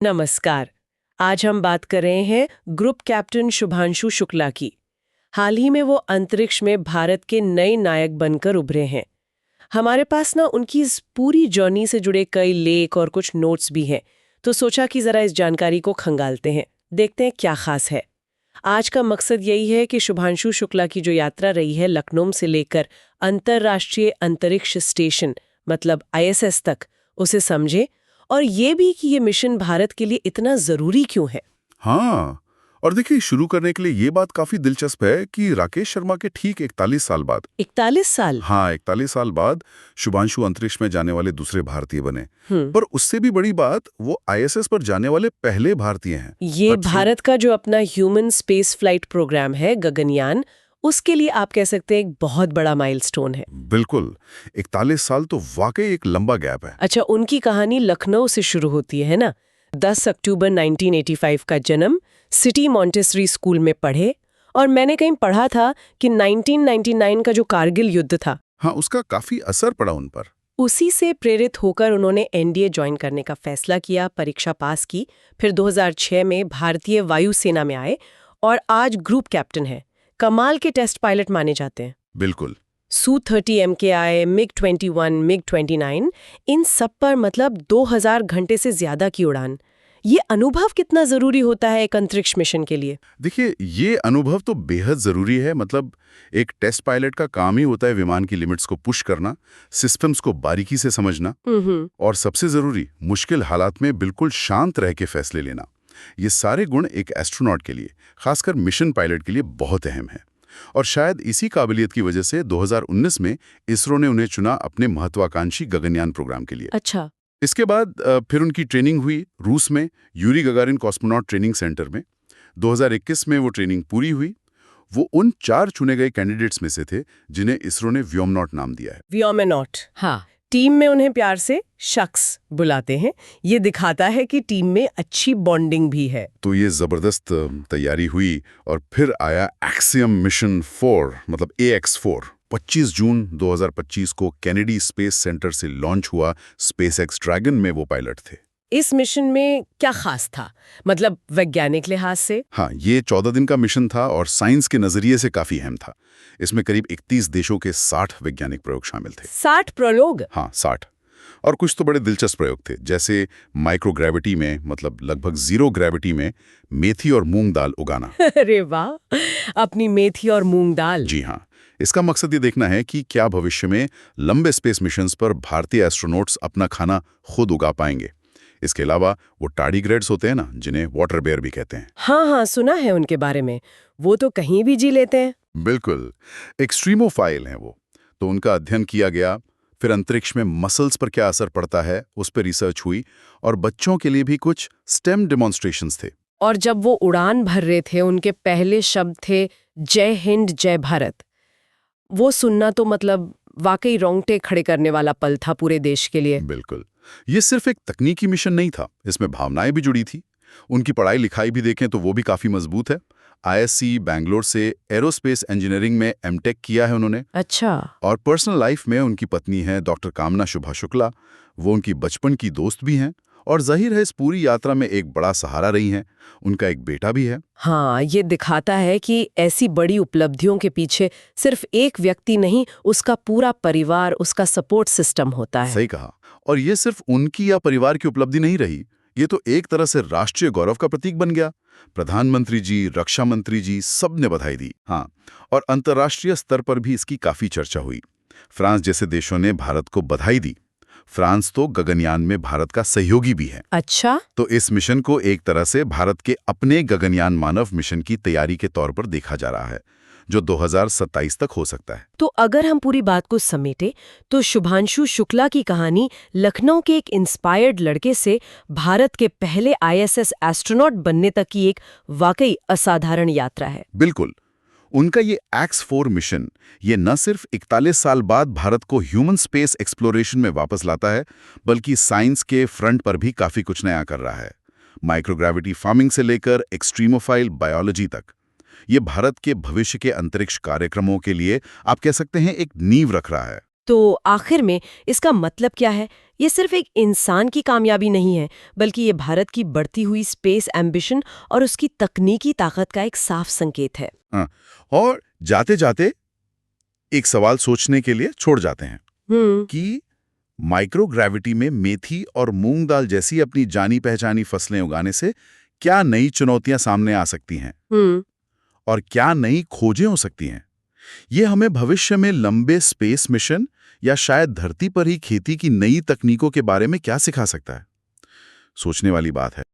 नमस्कार। आज हम बात कर रहे हैं ग्रुप कैप्टन शुभांशु शुक्ला की। हाल ही में वो अंतरिक्ष में भारत के नए नायक बनकर उभरे हैं। हमारे पास ना उनकी इस पूरी जर्नी से जुड़े कई लेख और कुछ नोट्स भी हैं, तो सोचा कि जरा इस जानकारी को खंगालते हैं, देखते हैं क्या खास है। आज का मकसद यही है कि शुभांशु शुक्ला की जो यात्रा रही है लखनऊ से लेकर अंतर्राष्ट्रीय अंतरिक्ष स्टेशन मतलब आईएसएस तक, उसे समझे, और ये भी कि ये मिशन भारत के लिए इतना जरूरी क्यों है। हाँ, और देखिए शुरू करने के लिए ये बात काफी दिलचस्प है कि राकेश शर्मा के ठीक 41 साल बाद 41 साल। हाँ 41 साल बाद शुभांशु अंतरिक्ष में जाने वाले दूसरे भारतीय बने। हम्म। पर उससे भी बड़ी बात, वो आईएसएस पर जाने वाले पहले भारतीय हैं। ये अच्छा। भारत का जो अपना ह्यूमन स्पेस फ्लाइट प्रोग्राम है गगनयान, उसके लिए आप कह सकते हैं एक बहुत बड़ा माइलस्टोन है। बिल्कुल, 41 साल तो वाकई एक लंबा गैप है। अच्छा, उनकी कहानी लखनऊ से शुरू होती है ना। 10 अक्टूबर 1985 का जन्म, सिटी मॉन्टेसरी स्कूल में पढ़े, और मैंने कहीं पढ़ा था कि 1999 का जो कारगिल युद्ध था, हाँ, उसका काफी असर पड़ा उन पर। उसी से प्रेरित होकर उन्होंने एनडीए ज्वाइन करने का फैसला किया, परीक्षा पास की, फिर 2006 में भारतीय वायुसेना में आए और आज ग्रुप कैप्टन है। कमाल के टेस्ट पायलट माने जाते हैं। बिल्कुल। Su-30 MKI, MiG-21, MiG-29, इन सब पर मतलब 2000 घंटे से ज्यादा की उड़ान। ये अनुभव कितना जरूरी होता है एक अंतरिक्ष मिशन के लिए? देखिए, ये अनुभव तो बेहद ज़रूरी है। मतलब एक टेस्ट पायलट का काम ही होता है विमान की लिमिट्स को पुश करना, सिस्टम्स को बारीकी से समझना, और सबसे ज़रूरी, मुश्किल हालात में बिल्कुल शांत रह के फैसले लेना। ये सारे गुण एक एस्ट्रोनॉट के लिए, खासकर मिशन पायलट के लिए बहुत अहम है। और शायद इसी काबिलियत की वजह से 2019 में इसरो ने उन्हें चुना अपने महत्वाकांक्षी गगनयान प्रोग्राम के लिए। अच्छा। इसके बाद फिर उनकी ट्रेनिंग हुई रूस में Yuri Gagarin cosmonaut training centre में। 2021 में वो ट्रेनिंग पूरी हुई। वो उन 4 चुने गए कैंडिडेट्स में से थे जिन्हें इसरो ने व्योमनॉट नाम दिया है। व्योमनॉट, हाँ। टीम में उन्हें प्यार से शख्स बुलाते हैं। ये दिखाता है कि टीम में अच्छी बॉन्डिंग भी है। तो ये जबरदस्त तैयारी हुई और फिर आया एक्सियम मिशन 4 मतलब AX4। 25 जून 2025 को केनेडी स्पेस सेंटर से लॉन्च हुआ स्पेसएक्स ड्रैगन में वो पायलट थे। इस मिशन में क्या खास था, मतलब वैज्ञानिक लिहाज से? हाँ, ये 14 दिन का मिशन था और साइंस के नजरिए से काफी अहम था। इसमें करीब 31 देशों के 60 वैज्ञानिक प्रयोग शामिल थे। 60 प्रयोग? हाँ, 60। और कुछ तो बड़े दिलचस्प प्रयोग थे, जैसे माइक्रोग्रेविटी में, मतलब लगभग जीरो ग्रेविटी में, मेथी और मूंग दाल उगाना। अरे वाह, अपनी मेथी और मूंग दाल। जी हाँ, इसका मकसद ये देखना है कि क्या भविष्य में लंबे स्पेस मिशंस पर भारतीय एस्ट्रोनॉट्स अपना खाना खुद उगा पाएंगे। इसके अलावा वो टार्डीग्रेड्स होते हैं ना, जिन्हें वाटर बेयर भी कहते हैं। हाँ हाँ, सुना है उनके बारे में। वो तो कहीं भी जी लेते हैं। बिल्कुल, एक्सट्रीमोफाइल हैं वो। तो उनका अध्ययन किया गया। फिर अंतरिक्ष में मसल्स पर क्या असर पड़ता है, उस पर रिसर्च हुई, और बच्चों के लिए भी कुछ स्टेम डेमोन्स्ट्रेशंस थे। और जब वो उड़ान भर रहे थे, उनके पहले शब्द थे जय हिंद जय भारत। वो सुनना तो मतलब वाकई रोंगटे खड़े करने वाला पल था पूरे देश के लिए। बिल्कुल, ये सिर्फ एक तकनीकी मिशन नहीं था, इसमें भावनाएं भी जुड़ी थी। उनकी पढ़ाई लिखाई भी देखें तो वो भी काफी मजबूत है। आईएससी बैंगलोर से एरोस्पेस इंजीनियरिंग में एमटेक किया है उन्होंने। अच्छा। और पर्सनल लाइफ में उनकी पत्नी है डॉक्टर कामना शुभा शुक्ला। वो उनकी बचपन की दोस्त भी हैं, और जाहिर है इस पूरी यात्रा में एक बड़ा सहारा रही हैं। उनका एक बेटा भी है। हाँ, ये दिखाता है कि ऐसी बड़ी उपलब्धियों के पीछे सिर्फ एक व्यक्ति नहीं, उसका पूरा परिवार, उसका सपोर्ट सिस्टम होता है। सही कहा। और ये सिर्फ उनकी या परिवार की उपलब्धि नहीं रही, ये तो एक तरह से राष्ट्रीय गौरव का प्रतीक बन गया। प्रधानमंत्री जी, रक्षा मंत्री जी, सब ने बधाई दी। हाँ, और अंतर्राष्ट्रीय स्तर पर भी इसकी काफी चर्चा हुई। फ्रांस जैसे देशों ने भारत को बधाई दी। फ्रांस तो गगनयान में भारत का सहयोगी भी है। अच्छा। तो इस मिशन को एक तरह से भारत के अपने गगनयान मानव मिशन की तैयारी के तौर पर देखा जा रहा है, जो 2027 तक हो सकता है। तो अगर हम पूरी बात को समेटे, तो शुभांशु शुक्ला की कहानी लखनऊ के एक इंस्पायर्ड लड़के से भारत के पहले आईएसएस एस्ट्रोनॉट बनने तक की एक वाकई असाधारण यात्रा है। बिल्कुल। उनका ये एक्स4 मिशन, ये न सिर्फ 41 साल बाद भारत को ह्यूमन स्पेस एक्सप्लोरेशन में वापस लाता है, बल्कि साइंस के फ्रंट पर भी काफी कुछ नया कर रहा है। माइक्रोग्रेविटी फार्मिंग से लेकर एक्सट्रीमोफाइल बायोलॉजी तक। ये भारत के भविष्य के अंतरिक्ष कार्यक्रमों के लिए आप कह सकते हैं एक नींव रख रहा है। तो आखिर में इसका मतलब क्या है? ये सिर्फ एक इंसान की कामयाबी नहीं है, बल्कि ये भारत की बढ़ती हुई स्पेस एम्बिशन और उसकी तकनीकी ताकत का एक साफ संकेत है। हाँ, और जाते जाते एक सवाल सोचने के लिए छोड़ जाते हैं कि माइक्रोग्रेविटी में मेथी और मूंग दाल जैसी अपनी जानी पहचानी फसलें उगाने से क्या नई चुनौतियां सामने आ सकती हैं और क्या नई खोजें हो सकती हैं। ये हमें भविष्य में लंबे स्पेस मिशन या शायद धरती पर ही खेती की नई तकनीकों के बारे में क्या सिखा सकता है। सोचने वाली बात है।